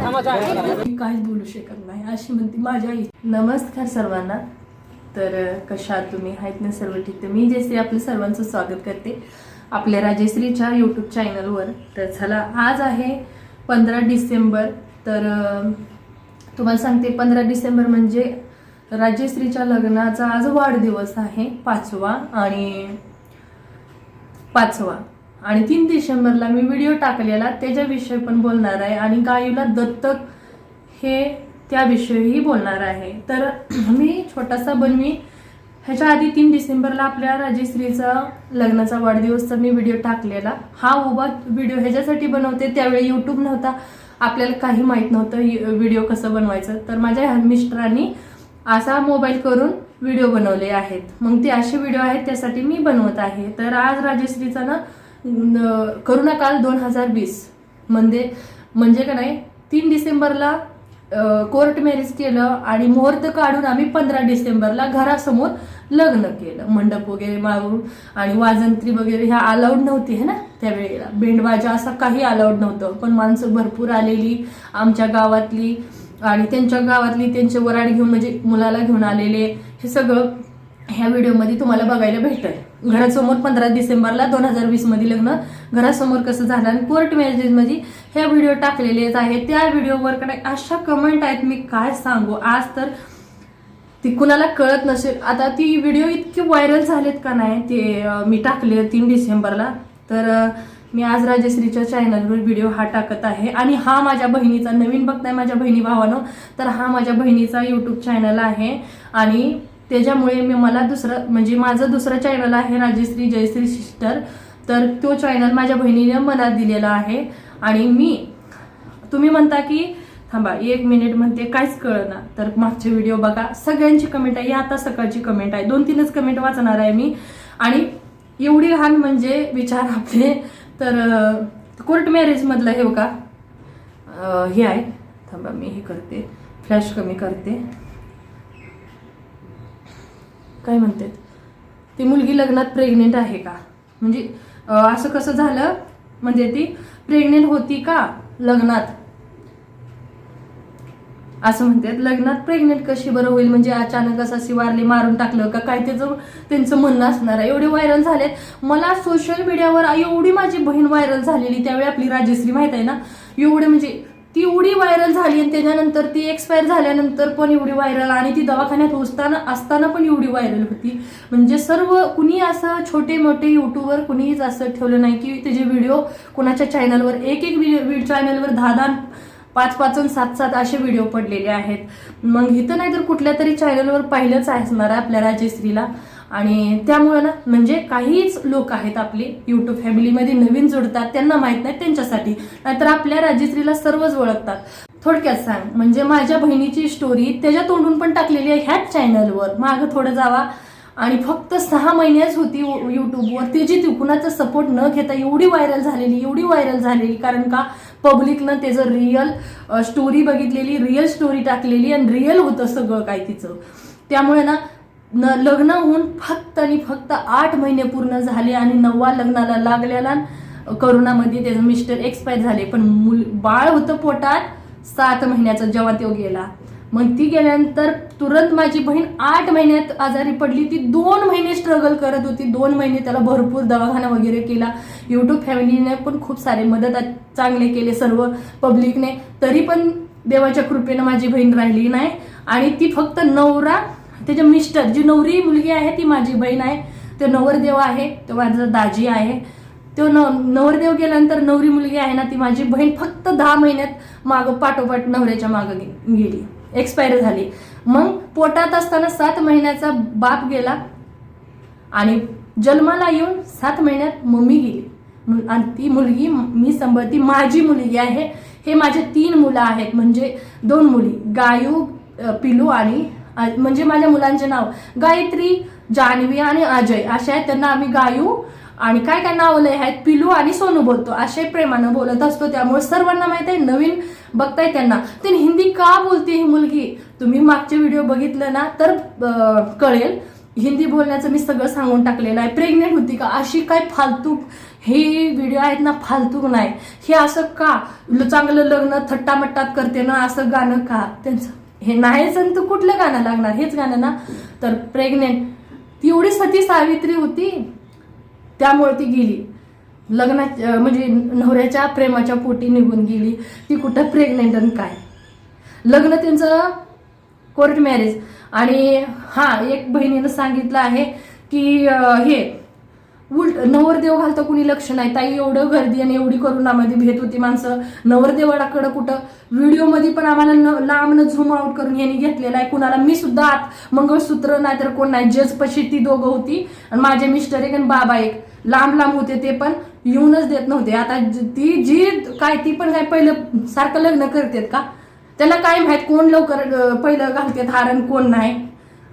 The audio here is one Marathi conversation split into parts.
मी काहीच बोलू शकत नाही अशी म्हणते माझी आई. नमस्कार सर्वांना. तर कशा तुम्ही आहेत ना सर्व ठीक. तर मी जयश्री आपलं सर्वांचं स्वागत करते आपल्या राजश्रीच्या यूट्यूब चॅनलवर. तर चला आज आहे 15 डिसेंबर. तर तुम्हाला सांगते 15 डिसेंबर म्हणजे राजश्रीच्या लग्नाचा आज वाढदिवस आहे 5वा आणि 3 डिसेंबरला मी व्हिडिओ टाकलेला त्याच्याविषयी पण बोलणार आहे आणि गायूला दत्तक हे त्याविषयीही बोलणार आहे. तर मी छोटासा बनवी ह्याच्या आधी 3 डिसेंबरला आपल्या राजश्रीचा लग्नाचा वाढदिवसचा मी व्हिडिओ टाकलेला. हा उभा व्हिडिओ ह्याच्यासाठी बनवते त्यावेळी यूट्यूब नव्हता, आपल्याला काही माहीत नव्हतं व्हिडिओ कसं बनवायचं. तर माझ्या मिस्टरांनी असा मोबाईल करून व्हिडिओ बनवले आहेत. मग ते असे व्हिडिओ आहेत त्यासाठी मी बनवत आहे. तर आज राजश्रीचा ना करोना काल 2020 म्हणजे का नाही 3 डिसेंबरला कोर्ट मॅरेज केलं आणि मुहूर्त काढून आम्ही 15 डिसेंबरला घरासमोर लग्न केलं. मंडप वगैरे मागून आणि वाजंत्री वगैरे ह्या अलाउड नव्हती है ना त्यावेळेला. बेंडबाजा असा काही अलाउड नव्हतं. पण माणसं भरपूर आलेली आमच्या गावातली आणि त्यांच्या गावातली त्यांचे वराड घेऊन म्हणजे मुलाला घेऊन आलेले. हे सगळं ह्या व्हिडिओमध्ये तुम्हाला बघायला भेटेल. घरासमोर 15 डिसेंबरला 2020 मध्ये लग्न घरासमोर कसं झालं आणि कोर्ट मॅरेज मध्ये हे व्हिडिओ टाकलेलेच आहेत. त्या व्हिडिओवर कडे अशा कमेंट आहेत मी काय सांगू. आज तर ती कुणाला कळत नसेल. आता ती व्हिडिओ इतके व्हायरल झालेत का नाही ते मी टाकले 3 डिसेंबरला. तर मी आज राजश्रीच्या चॅनलवर व्हिडिओ हा टाकत आहे आणि हा माझ्या बहिणीचा नवीन बघताय माझ्या बहिणी भावानं. तर हा माझ्या बहिणीचा यूट्यूब चॅनल आहे आणि त्याच्यामुळे मला दुसरं म्हणजे माझं दुसरं चॅनल आहे राजश्री जयश्री सिस्टर. तर तो चॅनल माझ्या बहिणीने मला दिलेला आहे आणि तुम्ही म्हणता की थांबा 1 मिनिट म्हणते काहीच कळना. तर मागचे व्हिडिओ बघा सगळ्यांची कमेंट आहे. आता सकाळची कमेंट आहे 2-3च कमेंट वाचणार आहे मी. आणि एवढी लहान म्हणजे विचार आपले. तर कोर्ट मॅरेज मधलं हे बघा हे आहे. थांबा मी हे करते फ्लॅश कमी करते. काय म्हणते ती मुलगी लग्नात प्रेग्नेंट आहे का म्हणजे असं कसं झालं म्हणजे ती प्रेग्नेंट होती का लग्नात असं म्हणतात. लग्नात प्रेग्नेंट कशी बरं होईल म्हणजे अचानक असं वारली मारून टाकलं का काय त्यांचं म्हणणं असणार आहे. एवढे व्हायरल झालेत. मला सोशल मीडियावर एवढी माझी बहीण व्हायरल झालेली त्यावेळी आपली राजश्री माहित आहे ना एवढे म्हणजे ती एवढी व्हायरल झाली आणि त्याच्यानंतर ती एक्सपायर झाल्यानंतर पण एवढी व्हायरल आणि ती दवाखान्यात असताना पण एवढी व्हायरल होती. म्हणजे सर्व कुणी असं छोटे मोठे युट्यूबर कुणीच असं ठेवलं नाही की त्याचे व्हिडिओ कुणाच्या चॅनलवर एक चॅनलवर 10 5 आणि 7 असे व्हिडिओ पडलेले आहेत. मग इथं नाही तर कुठल्या तरी चॅनलवर पाहिलंच असणार आहे आपल्या राजश्रीला. आणि त्यामुळे ना म्हणजे काहीच लोक आहेत आपले युट्यूब फॅमिलीमध्ये नवीन जोडतात त्यांना माहित नाही त्यांच्यासाठी. नाहीतर आपल्या राजश्रीला सर्वच ओळखतात. थोडक्यात सांग म्हणजे माझ्या बहिणीची स्टोरी त्याच्या तोंडून पण टाकलेली आहे ह्याच चॅनलवर. मागं थोडं जावा आणि फक्त 6 महिन्याच होती युट्यूबवर. त्याची ती कुणाचा सपोर्ट न घेता एवढी व्हायरल झालेली कारण का पब्लिकनं त्याचं रिअल स्टोरी बघितलेली, रिअल स्टोरी टाकलेली आणि रिअल होतं सगळं काय तिचं. त्यामुळे ना लग्न होऊन फक्त आणि फक्त 8 महिने पूर्ण झाले आणि 9व्या लग्नाला लागलेला करोनामध्ये त्याचं मिस्टर एक्सपायर झाले. पण बाळ होतं पोटात 7 महिन्याचा जेव्हा तो गेला. मग ती गेल्यानंतर तुरंत माझी बहीण 8 महिन्यात आजारी पडली. ती 2 महिने स्ट्रगल करत होती. 2 महिने त्याला भरपूर दवाखाना वगैरे केला. युट्यूब फॅमिलीने पण खूप सारे मदत चांगले केले सर्व पब्लिकने. तरी पण देवाच्या कृपेनं माझी बहीण राहिली नाही. आणि ती फक्त नवरा त्याच्या मिस्टर जी नवरी मुलगी आहे ती माझी बहीण आहे. तो नवरदेव आहे तो माझा दाजी आहे. तो नवरदेव गेल्यानंतर नवरी मुलगी आहे ना ती माझी बहीण फक्त 10 महिन्यात मागं पाठोपाठ नवऱ्याच्या मागं गेली, एक्सपायर झाली. मग पोटात असताना 7 महिन्याचा बाप गेला आणि जन्माला येऊन 7 महिन्यात मम्मी गेली आणि ती मुलगी मी सांभाळती माझी मुलगी आहे. हे माझे 3 मुलं आहेत म्हणजे 2 मुली गायू पिलू आणि म्हणजे माझ्या मुलांचे नाव गायत्री जान्हवी आणि अजय असे आहेत. त्यांना आम्ही गायू आणि काय काय नावले आहेत पिलू आणि सोनू बोलतो असे प्रेमानं बोलत असतो. त्यामुळे सर्वांना माहित आहे नवीन बघताय त्यांना ते हिंदी का बोलते ही मुलगी. तुम्ही मागचे व्हिडिओ बघितलं ना तर कळेल. हिंदी बोलण्याचं मी सगळं सांगून टाकलेलं आहे. प्रेग्नेंट होती का, अशी काय फालतू हे व्हिडिओ आहेत ना, फालतू नाही. हे असं का चांगलं लग्न थट्टामट्टात करते ना, असं गाणं का त्यांचं हे नाहीच. आणि तू कुठलं गाणं लागणार, हेच गाणं ना. तर प्रेग्नेंट ती एवढी सती सावित्री होती, त्यामुळे ती गेली लग्नात, म्हणजे नवऱ्याच्या प्रेमाच्या पोटी निघून गेली. ती कुठं प्रेग्नेंट आणि काय. लग्न त्यांचं कोर्ट मॅरेज. आणि हा एक बहिणीनं सांगितलं आहे की हे उलट नवरदेव घालतं कुणी लक्ष नाही. ताई एवढं गर्दी आणि एवढी करोनामध्ये भेट होती माणसं, नवरदेवाकडं कुठं व्हिडिओमध्ये पण आम्हाला लांबनं झूम आउट करून यांनी घेतलेलं आहे. कुणाला मी सुद्धा आत मंगळसूत्र नाही तर कोण नाही, जज पशी ती दोघं होती आणि माझे मिस्टर एक आणि बाबा एक लांब लांब होते, ते पण येऊनच देत नव्हते. आता ती जी काय ती पण काय पहिलं सारखं लग्न करतात का, त्याला काय माहित कोण लवकर पहिलं घालतात हारण कोण नाही.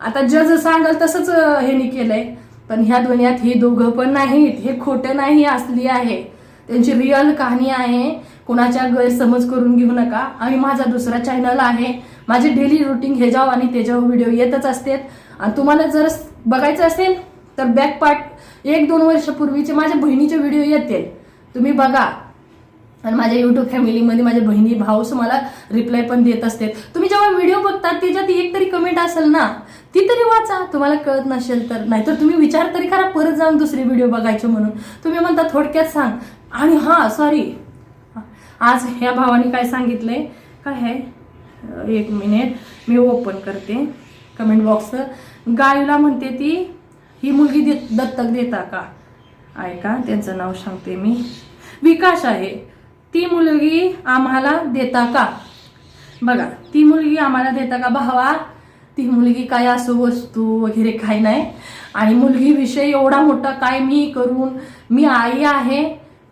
आता जज सांगाल तसंच ह्यांनी केलंय. पण ह्या दुनियात ही दोघं पण नाहीत, हे खोटं नाही, असली आहे, त्यांची रिअल कहाणी आहे. कुणाच्या गैरसमज करून घेऊ नका. आणि माझा दुसरा चॅनल आहे, माझे डेली रुटीन ह्याच्यावर आणि त्याच्यावर व्हिडिओ येतच असतात. आणि तुम्हाला जर बघायचं असेल तर बॅक पार्ट 1-2 वर्षापूर्वीचे माझ्या बहिणीचे व्हिडिओ येतील, तुम्ही बघा. आणि माझ्या युट्यूब फॅमिलीमध्ये माझ्या बहिणी भाऊस मला रिप्लाय पण देत असते. तुम्ही जेव्हा व्हिडिओ बघता त्याच्यात एक तरी कमेंट असेल ना, ती तरी वाचा. तुम्हाला कळत नसेल तर, नाहीतर तुम्ही विचार तरी करा परत जाऊन दुसरी व्हिडिओ बघायचे म्हणून. तुम्ही म्हणता थोडक्यात सांग. आणि हा सॉरी, आज ह्या भावाने काय सांगितलंय, काय आहे, 1 मिनिट मी ओपन करते कमेंट बॉक्स. गायला म्हणते ती ही मुलगी दत्तक देता का, ऐका त्यांचं नाव सांगते मी, विकास आहे. ती मुलगी आम्हाला देता का, बघा ती मुलगी आम्हाला देता का भावा. ती मुलगी काय असं वस्तू वगैरे काही नाही. आणि मुलगी विषय एवढा मोठा काय मी करून, मी आई आहे.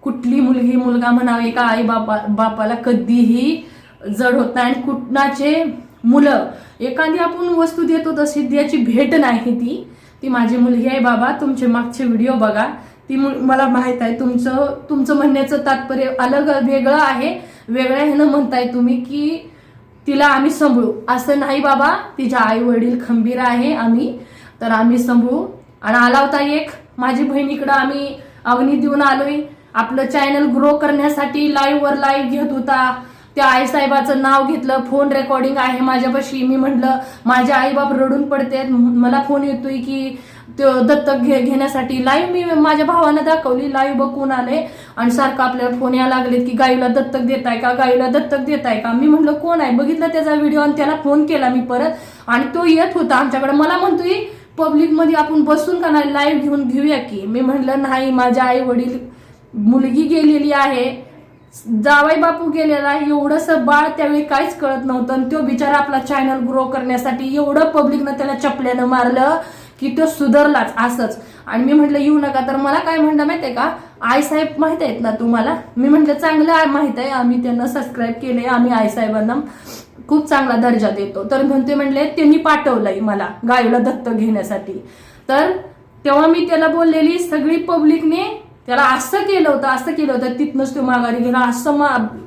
कुठली मुलगी मुलगा म्हणावे का, आई बापाला कधीही जड होत नाही. आणि कुणाचे मुलं एखादी आपण वस्तू देतो तशी द्याची भेट नाही. ती माझी मुलगी आहे बाबा. तुमचे मागचे व्हिडिओ बघा, ती मला माहित आहे तुमचं म्हणण्याचं तात्पर्य अलग वेगळं आहे. वेगळ्या ह्यानं म्हणताय तुम्ही की तिला आम्ही सांभाळू, असं नाही बाबा. तिच्या आई वडील खंबीर आहे, आम्ही सांभाळू. आणि आला होता एक माझी बहिणीकडं, आम्ही अग्नी देऊन आलोय. आपलं चॅनल ग्रो करण्यासाठी लाईव्ह घेत होता. त्या आईसाहेबाचं नाव घेतलं, फोन रेकॉर्डिंग आहे माझ्यापाशी. मी म्हटलं माझे आईबाप रडून पडते, मला फोन येतोय की दत्तक घेण्यासाठी. लाईव्ह मी माझ्या भावानं दाखवली, लाईव्ह बघून आले. आणि सारखं आपल्याला फोन यायला लागलेत की गाईला दत्तक देताय का, गाईला दत्तक देताय का. मी म्हटलं कोण आहे, बघितलं त्याचा व्हिडिओ आणि त्याला फोन केला मी परत. आणि तो येत होता आमच्याकडे, मला म्हणतोय पब्लिक मध्ये आपण बसून का नाही लाईव्ह घेऊया की. मी म्हटलं नाही, माझ्या आई वडील, मुलगी गेलेली आहे, जावाई बापू गेलेला आहे, एवढंसं बाळ त्यावेळी काहीच कळत नव्हतं. आणि तो बिचारा आपला चॅनल ग्रो करण्यासाठी एवढं पब्लिकनं त्याला चपल्यानं मारलं की तो सुधारलाच असंच. आणि मी म्हटलं येऊ नका. तर मला काय म्हणलं माहितीये का, आईसाहेब माहित आहेत ना तुम्हाला. मी म्हटलं चांगलं माहित आहे, आम्ही त्यांना सबस्क्राईब केले, आम्ही आईसाहेबांना खूप चांगला दर्जा देतो. तर म्हणले त्यांनी पाठवलंय मला गायला दत्तक घेण्यासाठी. तर तेव्हा मी त्याला बोललेली, सगळी पब्लिकने त्याला असं केलं होतं, तिथनंच तो माघारी गेला. असं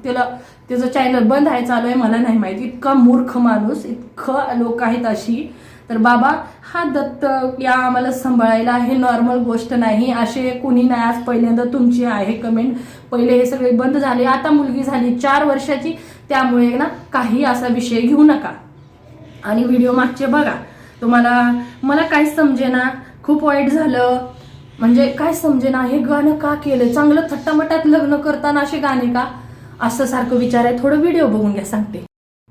त्याला त्याचं चॅनल बंद आहे, चालू आहे, मला नाही माहिती. इतका मूर्ख माणूस, इतकं लोक आहेत अशी. तर बाबा हा दत्तक या आम्हाला सांभाळायला हे नॉर्मल गोष्ट नाही, असे कुणी नाही. आज पहिल्यांदा तुमची आहे कमेंट. पहिले हे सगळे बंद झाले, आता मुलगी झाली 4 वर्षाची, त्यामुळे ना काही असा विषय घेऊ नका. आणि व्हिडिओ मागचे बघा, तुम्हाला मला काहीच समजेना, खूप वाईट झालं. म्हणजे काय समजेना, हे गाणं का केलं, चांगलं थट्टामटात लग्न करताना असे गाणे का, असं सारखं विचार आहे. थोडं व्हिडिओ बघून घ्या, सांगते.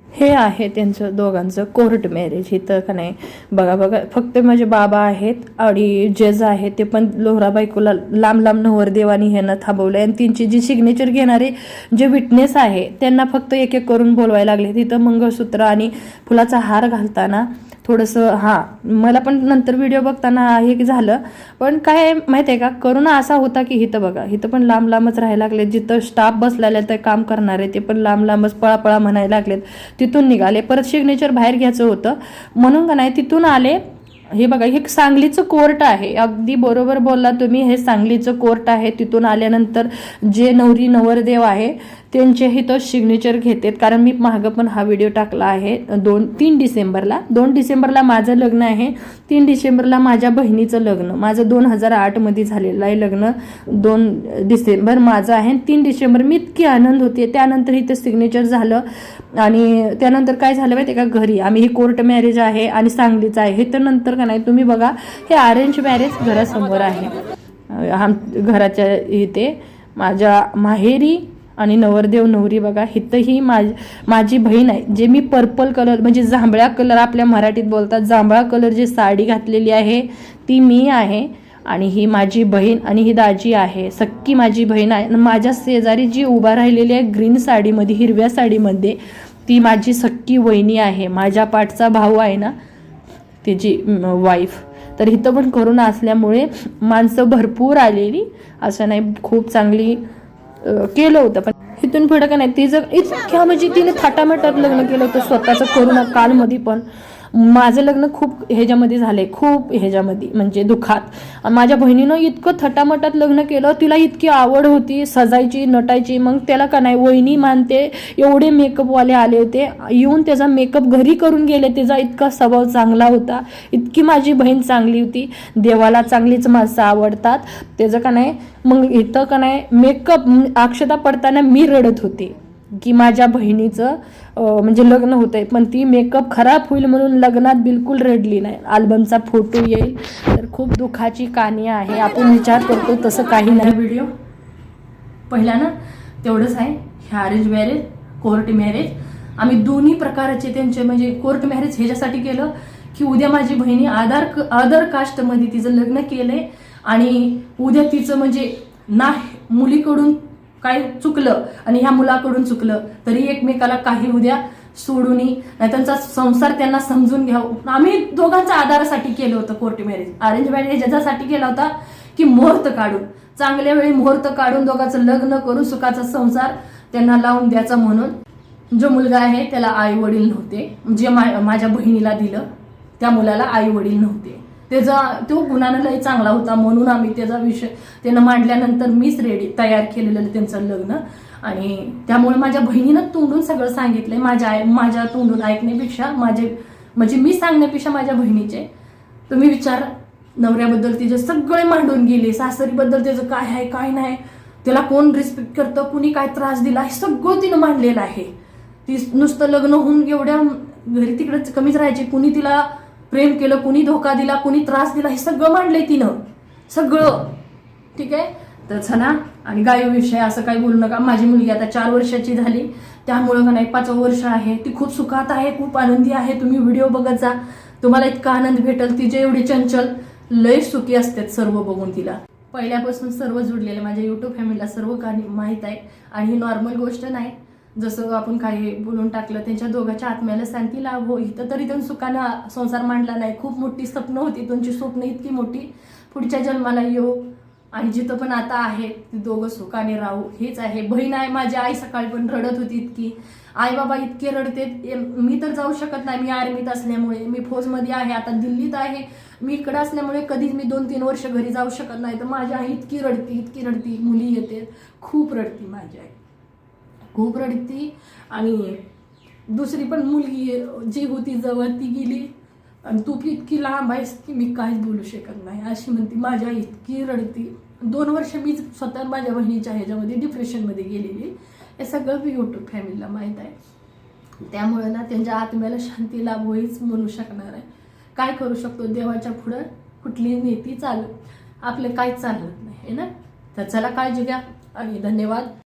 हे आहे त्यांचं दोघांचं कोर्ट मॅरेज. इथं का नाही बघा, फक्त माझे बाबा आहेत आणि जज आहे, ते पण लोहरा बायकोला लांब नवरदेवानी ह्यांना थांबवलंय. आणि त्यांची जी सिग्नेचर घेणारे जे विटनेस आहे त्यांना फक्त एक करून बोलवायला लागले. तिथं मंगळसूत्र आणि फुलाचा हार घालताना थोडंसं मला पण नंतर व्हिडिओ बघताना हे झालं. पण काय माहिती आहे का, करोना असा होता की इथं बघा, इथं पण लांबच राहायला लागले. जिथं स्टाफ बसलेले तर काम करणारे ते पण लांबच पळापळा म्हणायला लागलेत. तिथून निघाले, परत सिग्नेचर बाहेर घ्यायचं होतं म्हणून का नाही तिथून आले. हे बघा, हे सांगलीचं कोर्ट आहे, अगदी बरोबर बोलला तुम्ही, हे सांगलीचं कोर्ट आहे. तिथून आल्यानंतर जे नवरदेव आहे त्यांचेही तो सिग्नेचर घेतात, कारण मी मागं पण हा व्हिडिओ टाकला आहे 3 डिसेंबरला माझं लग्न आहे, 3 डिसेंबरला माझ्या बहिणीचं लग्न, माझं 2008 मध्ये झालेलं आहे लग्न, 2 डिसेंबर माझं आहे, 3 डिसेंबर मी इतकी आनंद होते. त्यानंतर इथं सिग्नेचर झालं आणि त्यानंतर काय झालं माहिती का, घरी आम्ही ही कोर्ट मॅरेज आहे आणि सांगलीचं आहे. तर नंतर का नाही तुम्ही बघा, हे अरेंज मॅरेज घरासमोर आहे, घराच्या इथे माझ्या माहेरी आणि नवरदेव नवरी बघा. इथंही माझी बहीण आहे, जे मी पर्पल कलर म्हणजे जांभळ्या कलर आपल्या मराठीत बोलतात, जांभळा कलर जी साडी घातलेली आहे ती मी आहे. आणि ही माझी बहीण आणि ही दाजी आहे, सक्की माझी बहीण आहे. माझ्या शेजारी जी उभा राहिलेली आहे ग्रीन साडीमध्ये, हिरव्या साडीमध्ये, ती माझी सक्की वहिनी आहे. माझ्या पाठचा भाऊ आहे ना, तिची वाईफ. तर इथं पण कोरोना असल्यामुळे माणसं भरपूर आलेली, असं नाही, खूप चांगली केलं होतं. पण इथून पुढं का नाही तिचं इतक्या म्हणजे तिने थाटामाटात लग्न केलं होतं स्वतःचं कोरोना कालमध्ये. पण माझं लग्न खूप ह्याच्यामध्ये झालंय, खूप ह्याच्यामध्ये म्हणजे दुःखात. माझ्या बहिणीनं इतकं थटामटात लग्न केलं, तिला इतकी आवड होती सजायची नटायची. मग त्याला का नाही वहिनी मानते एवढे मेकअपवाले आले होते, येऊन त्याचा मेकअप घरी करून गेले. त्याचा इतका स्वभाव चांगला होता, इतकी माझी बहीण चांगली होती. देवाला चांगलीच माणसं आवडतात त्याचं का नाही. मग इथं का नाही मेकअप अक्षता पडताना मी रडत होते की माझ्या बहिणीचं म्हणजे लग्न होतंय, पण ती मेकअप खराब होईल म्हणून लग्नात बिलकुल रडली नाही. अल्बमचा फोटो येईल. तर खूप दुःखाची कहाणी आहे, आपण विचार करतो तसं काही नाही. व्हिडिओ पहिला ना तेवढंच आहे, हे अरेंज मॅरेज कोर्ट मॅरेज आम्ही दोन्ही प्रकारचे त्यांचे म्हणजे कोर्ट मॅरेज ह्याच्यासाठी केलं की उद्या माझी बहिणी अदर कास्टमध्ये तिचं लग्न केलंय आणि उद्या तिचं म्हणजे ना मुलीकडून काय चुकलं आणि ह्या मुलाकडून चुकलं तरी एकमेकाला काही उद्या सोडून नाही, त्यांचा संसार त्यांना समजून घ्यावं. आम्ही दोघांच्या आधारासाठी केलं होतं कोर्ट मॅरेज. अरेंज मॅरेज ह्याच्यासाठी केला होता की मुहूर्त काढून, चांगल्या वेळी मुहूर्त काढून दोघांचं लग्न करून सुखाचा संसार त्यांना लावून द्यायचा. म्हणून जो मुलगा आहे त्याला आई वडील नव्हते, जे माझ्या बहिणीला दिलं त्या मुलाला आई वडील नव्हते. तो गुणानं लय चांगला होता म्हणून आम्ही त्याचा विषय त्यानं मांडल्यानंतर मीच तयार केलेलं त्यांचं लग्न. आणि त्यामुळे माझ्या बहिणीनं तोंडून सगळं सांगितलंय, माझ्या तोंडून ऐकण्यापेक्षा म्हणजे मी सांगण्यापेक्षा माझ्या बहिणीचे तुम्ही विचार. नवऱ्याबद्दल तिचे सगळे मांडून गेले, सासरीबद्दल त्याचं काय आहे काय नाही, त्याला कोण रिस्पेक्ट करतं, कुणी काय त्रास दिला, हे सगळं तिनं मांडलेलं आहे. ती नुसतं लग्न होऊन एवढ्या घरी तिकडे कमीच राहायची, कुणी तिला प्रेम केलं, कुणी धोका दिला, कुणी त्रास दिला, हे सगळं मांडलंय तिनं सगळं. ठीक आहे, तर चला. आणि गायीविषयी असं काही बोलू नका. माझी मुलगी आता 4 वर्षाची झाली, त्यामुळं का नाही 5वं वर्ष आहे, ती खूप सुखात आहे, खूप आनंदी आहे. तुम्ही व्हिडिओ बघत जा, तुम्हाला इतका आनंद भेटेल. तिचे एवढी चंचल लय सुखी असतात सर्व बघून. तिला पहिल्यापासून सर्व जुडलेले माझ्या युट्यूब फॅमिलीला सर्व काही माहीत आहे. आणि ही नॉर्मल गोष्ट नाही, जसं आपण काही बोलून टाकलं त्यांच्या दोघांच्या आत्म्याला शांती लाभ हो. इथं तरी त्यांनी सुखानं संसार मांडला नाही. खूप मोठी स्वप्न होती त्यांची, स्वप्न इतकी मोठी पुढच्या जन्माला येऊ आणि जिथं पण आता आहे ती दोघं सुखाने राहू हेच आहे. बहीण आहे माझी, आई सकाळी पण रडत होती इतकी, आई बाबा इतके रडते. मी तर जाऊ शकत नाही, मी आर्मीत असल्यामुळे, मी फौजमध्ये आहे, आता दिल्लीत आहे, मी इकडं असल्यामुळे कधीच मी 2-3 वर्ष घरी जाऊ शकत नाही. तर माझी आई इतकी रडती, मुली येते, खूप रडती माझी आई, खूप रडती. आणि दुसरी पण मुलगी जी होती जवळ ती गेली आणि तू इतकी लांब आहेस की मी काहीच बोलू शकत नाही अशी म्हणती. माझी आई इतकी रडती. 2 वर्ष मी स्वतः माझ्या बहिणीच्या ह्याच्यामध्ये डिप्रेशनमध्ये गेलेली. हे सगळं मी यूट्यूब फॅमिलीला माहीत आहे. त्यामुळे ना त्यांच्या आत्म्याला शांती लाभ होईच म्हणू शकणार आहे. काय करू शकतो, देवाच्या पुढं कुठली नीती चालू आपलं काहीच चालत नाही आहे ना. तर चला काळजी घ्या आणि धन्यवाद.